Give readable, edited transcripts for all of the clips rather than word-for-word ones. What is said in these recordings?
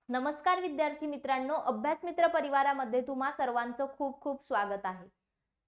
नमस्कार विद्यार्थी मित्रांनो, अभ्यास मित्र परिवारामध्ये तुम्हा सर्वांचं खूप खूप स्वागत आहे।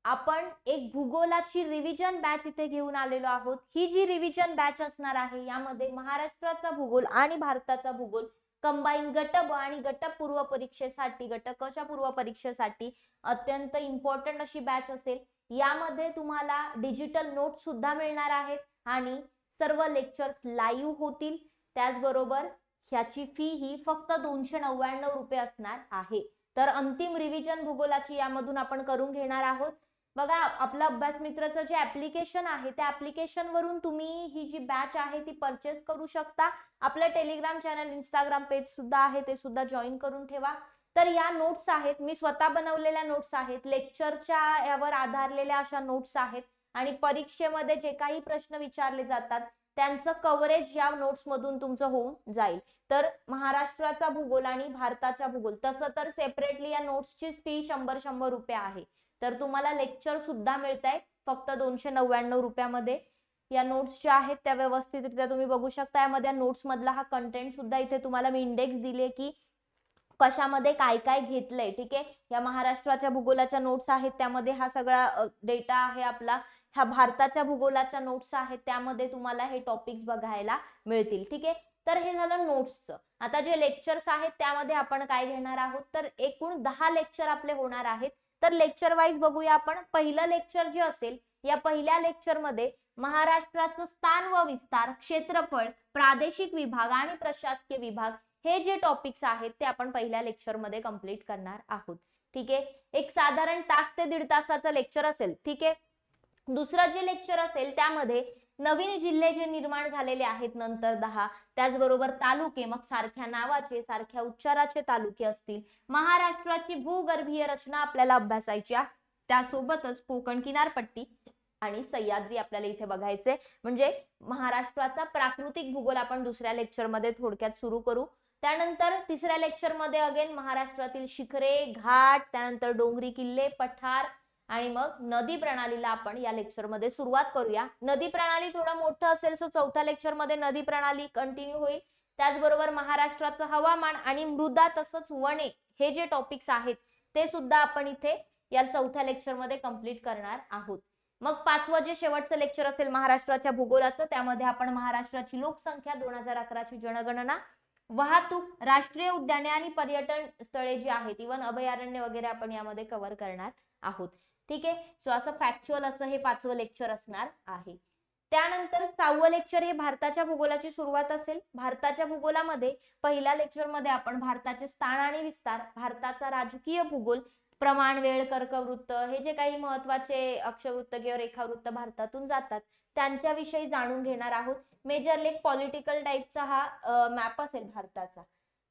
आपण एक भूगोलाची रिव्हिजन बॅच इथे घेऊन आलेलो आहोत। ही जी रिव्हिजन बॅच असणार आहे यामध्ये महाराष्ट्राचा भूगोल आणि भारताचा भूगोल कंबाईन गट ब आणि गट पूर्व परीक्षेसाठी गट क च्या पूर्व परीक्षेसाठी अत्यंत इम्पॉर्टंट अशी बॅच असेल। यामध्ये तुम्हाला डिजिटल नोट्स सुद्धा मिळणार आहेत आणि सर्व लेक्चर्स लाईव्ह होतील। त्याचबरोबर ह्याची फी ही फक्त 299 रुपये असणार आहे। तर अंतिम रिव्हिजन भूगोलाची यामधून आपण करून घेणार आहोत। बघा, आपला अभ्यास मित्रचं जे ऍप्लिकेशन आहे त्या ऍप्लिकेशन वरून तुम्ही ही जी बॅच आहे ती परचेस करू शकता। आपलं टेलिग्राम चॅनल, इंस्टाग्राम पेज सुद्धा आहे, ते सुद्धा जॉईन करून ठेवा। तर या नोट्स आहेत, मी स्वतः बनवलेल्या नोट्स आहेत, लेक्चरच्या यावर आधारलेल्या अशा नोट्स आहेत आणि परीक्षेमध्ये जे काही प्रश्न विचारले जातात त्यांचं कव्हरेज या नोट्स मधून तुमचं होऊन जाईल। तर महाराष्ट्राचा भूगोल आणि भारताचा भूगोल तसं तर सेपरेटली या नोट्सची फी 100 रुपये आहे। तर तुम्हाला लेक्चर सुद्धा मिळतंय फक्त 299 रुपयामध्ये। या नोट्स ज्या आहेत त्या व्यवस्थितरित्या तुम्ही बघू शकता। यामध्ये नोट्स मधला हा कंटेंट सुद्धा इथे तुम्हाला मी इंडेक्स दिले की कशामध्ये काय काय घेतलंय। ठीक आहे, या महाराष्ट्राच्या भूगोलाच्या नोट्स आहेत त्यामध्ये हा सगळा डेटा आहे आपला। ह्या भारताच्या भूगोलाच्या नोट्स आहेत त्यामध्ये तुम्हाला हे टॉपिक्स बघायला मिळतील। ठीक आहे, तर हे झालं नोट्सचं। आता जे लेक्चर्स आहेत त्यामध्ये आपण काय घेणार आहोत, तर एकूण 10 लेक्चर आपले होणार आहेत। तर लेक्चर वाईज बघूया आपण। पहिलं लेक्चर जे असेल, या पहिल्या लेक्चर मध्ये महाराष्ट्राचं स्थान व विस्तार, क्षेत्रफळ, प्रादेशिक विभाग आणि प्रशासकीय विभाग हे जे टॉपिक्स आहेत ते आपण पहिल्या लेक्चर मध्ये कंप्लीट करणार आहोत। ठीक आहे, एक साधारण तास ते दीड तासाचं लेक्चर असेल। ठीक आहे, दुसरं जे लेक्चर असेल त्यामध्ये नवीन जिल्हे जे निर्माण झालेले आहेत नंतर 10, त्याचबरोबर तालुके, मग सारख्या नावाचे सारख्या उच्चाराचे तालुके असतील, महाराष्ट्राची भूगर्भीय रचना आपल्याला अभ्यासायची आहे, त्यासोबतच कोकण किनारपट्टी आणि सह्याद्री आपल्याला इथे बघायचे। म्हणजे महाराष्ट्राचा प्राकृतिक भूगोल आपण दुसऱ्या लेक्चर मध्ये थोडक्यात सुरू करू। त्यानंतर तिसऱ्या लेक्चर मध्ये अगेन महाराष्ट्रातील शिखरे, घाट, त्यानंतर डोंगरी किल्ले, पठार आणि मग नदी प्रणालीला आपण या लेक्चर मध्ये सुरुवात करूया। नदी प्रणाली थोडं मोठं असेल सो चौथ्या लेक्चर मध्ये नदी प्रणाली कंटिन्यू होईल। त्याचबरोबर महाराष्ट्राचं हवामान आणि मृदा तसंच वने हे जे टॉपिक्स आहेत ते सुद्धा आपण इथे या चौथ्या लेक्चर मध्ये कंप्लीट करणार आहोत। मग पाचवं जे शेवटचं लेक्चर असेल महाराष्ट्राच्या भूगोलाचं, त्यामध्ये आपण महाराष्ट्राची लोकसंख्या, 2011 ची जनगणना, वाहतूक, राष्ट्रीय उद्याने आणि पर्यटन स्थळे जी आहेत, इवन अभयारण्य वगैरे आपण यामध्ये कव्हर करणार आहोत। ठीक आहे, सो असं फॅक्च्युअल असं हे पाचवं लेक्चर असणार आहे। त्यानंतर 6वं लेक्चर हे भारताच्या भूगोलाची सुरुवात असेल। भारताच्या भूगोलामध्ये पहिल्या लेक्चर मध्ये आपण भारताचे स्थान आणि विस्तार, भारताचा राजकीय भूगोल, प्रमाण, वेळ, कर्कवृत्त हे जे काही महत्वाचे अक्षवृत्त किंवा रेखावृत्त भारतातून जातात त्यांच्याविषयी जाणून घेणार आहोत। मेजरली एक पॉलिटिकल टाइपचा हा मॅप असेल भारताचा।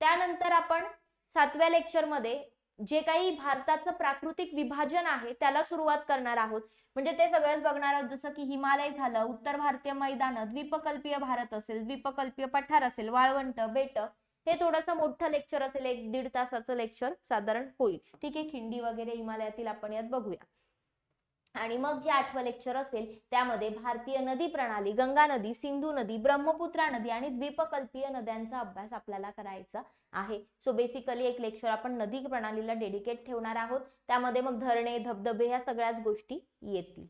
त्यानंतर आपण 7व्या लेक्चर मध्ये जे काही भारताचं प्राकृतिक विभाजन आहे त्याला सुरुवात करणार आहोत। म्हणजे ते सगळेच बघणार आहोत, जसं की हिमालय झालं, उत्तर भारतीय मैदान, द्वीपकल्पीय भारत असेल, द्वीपकल्पीय पठार असेल, वाळवंट, बेट, हे थोडंसं मोठं लेक्चर असेल, 1-1.5 तासाचं लेक्चर साधारण होईल। ठीक आहे, खिंडी वगैरे हिमालयातील आपण यात बघूया। आणि मग जे 8वं लेक्चर असेल त्यामध्ये भारतीय नदी प्रणाली, गंगा नदी, सिंधू नदी, ब्रह्मपुत्रा नदी आणि द्वीपकल्पीय नद्यांचा अभ्यास आपल्याला करायचा आहे। सो बेसिकली एक लेक्चर आपण नदी प्रणालीला डेडिकेट ठेवणार आहोत। त्यामध्ये मग धरणे, धबधबे ह्या सगळ्याच गोष्टी येतील।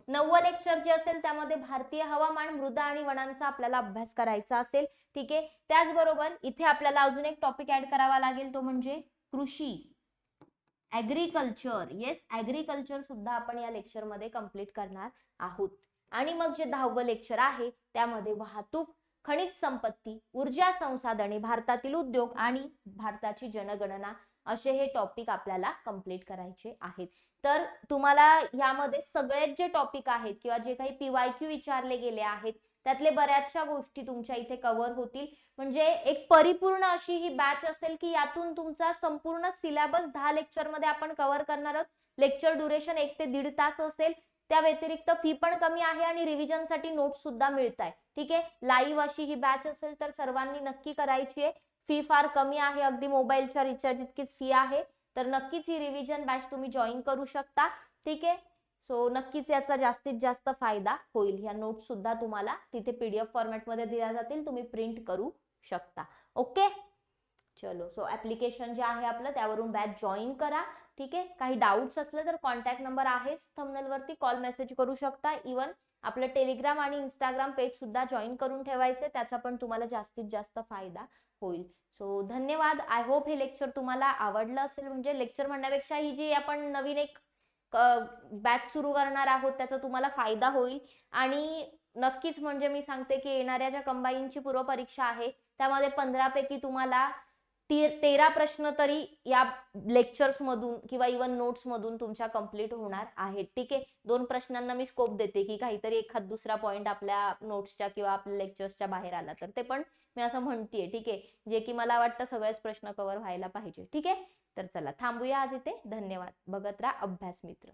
9वं लेक्चर जे असेल त्यामध्ये भारतीय हवामान, मृदा आणि वनांचा आपल्याला अभ्यास करायचा असेल। ठीक आहे, त्याचबरोबर इथे आपल्याला अजून एक टॉपिक ऍड करावा लागेल, तो म्हणजे कृषी, ऍग्रीकल्चर। येस, ऍग्रीकल्चर सुद्धा आपण या लेक्चर मध्ये कंप्लीट करणार आहोत। आणि मग जे 10वं लेक्चर आहे त्यामध्ये वाहतूक, खनिज संपत्ती, ऊर्जा संसाधने, भारतातील उद्योग आणि भारताची जनगणना असे हे टॉपिक आपल्याला कंप्लीट करायचे आहेत। तर तुम्हाला यामध्ये सगळेच जे टॉपिक आहेत किंवा जे काही PYQ विचारले गेले आहेत त्यातले बऱ्याचशा गोष्टी तुमच्या इथे कव्हर होतील। म्हणजे एक परिपूर्ण अशी ही बॅच असेल की यातून तुमचा संपूर्ण सिलेबस 10 लेक्चर मध्ये आपण कव्हर करणार आहोत। लेक्चर ड्युरेशन 1 ते 1.5 तास असेल। त्या व्यतिरिक्त फी पण कमी आहे आणि रिव्हिजन साठी नोट्स सुद्धा मिळतात। ठीक आहे, लाईव्ह अशी ही बॅच असेल तर सर्वांनी नक्की करायची आहे। फी फार कमी आहे, अगदी मोबाईलच्या रिचार्ज इतकीच फी आहे। तर नक्कीच ही रिव्हिजन बॅच तुम्ही जॉईन करू शकता। ठीक आहे, सो नक्कीच याचा जास्तीत जास्त फायदा होईल। या नोट्स सुद्धा तुम्हाला तिथे PDF फॉर्मॅट मध्ये दिल्या जातील, तुम्ही प्रिंट करू शकता। ओके, चलो, सो ऍप्लिकेशन जे आहे आपलं त्यावरून बॅच जॉईन करा. ठीक आहे. काही डाऊट्स असले तर कॉन्टॅक्ट नंबर आहेच थंबनेल वरती, कॉल मेसेज करू शकता. इवन आपलं टेलिग्राम आणि इंस्टाग्राम पेज सुद्धा जॉईन करून ठेवायचे, त्याचा पण तुम्हाला जास्तीत जास्त फायदा होईल. सो धन्यवाद. आय होप हे लेक्चर तुम्हाला आवडलं असेल. म्हणजे लेक्चर म्हणण्यापेक्षा ही जी आपण नवीन एक बॅच सुरू करणार आहोत त्याचा तुम्हाला फायदा होईल. आणि नक्कीच म्हणजे मी सांगते की येणाऱ्या ज्या कंबाईनची पूर्व परीक्षा आहे त्यामध्ये 15 पैकी तुम्हाला 13 प्रश्न तरी या लेक्चर्स मधून किंवा इवन नोट्स मधून तुमच्या कंप्लीट होणार आहेत. ठीक आहे. 2 प्रश्नांना मी स्कोप देते की काहीतरी एखाद दुसरा पॉइंट आपल्या नोट्सच्या किंवा आपल्या लेक्चर्सच्या बाहेर आला तर ते पण मी असं म्हणतेय. ठीक आहे. जे की मला वाटतं सगळेच प्रश्न कव्हर व्हायला पाहिजे. ठीक आहे. तर चला थांबूया आज इथे. धन्यवाद. बघत राहा अभ्यास मित्र.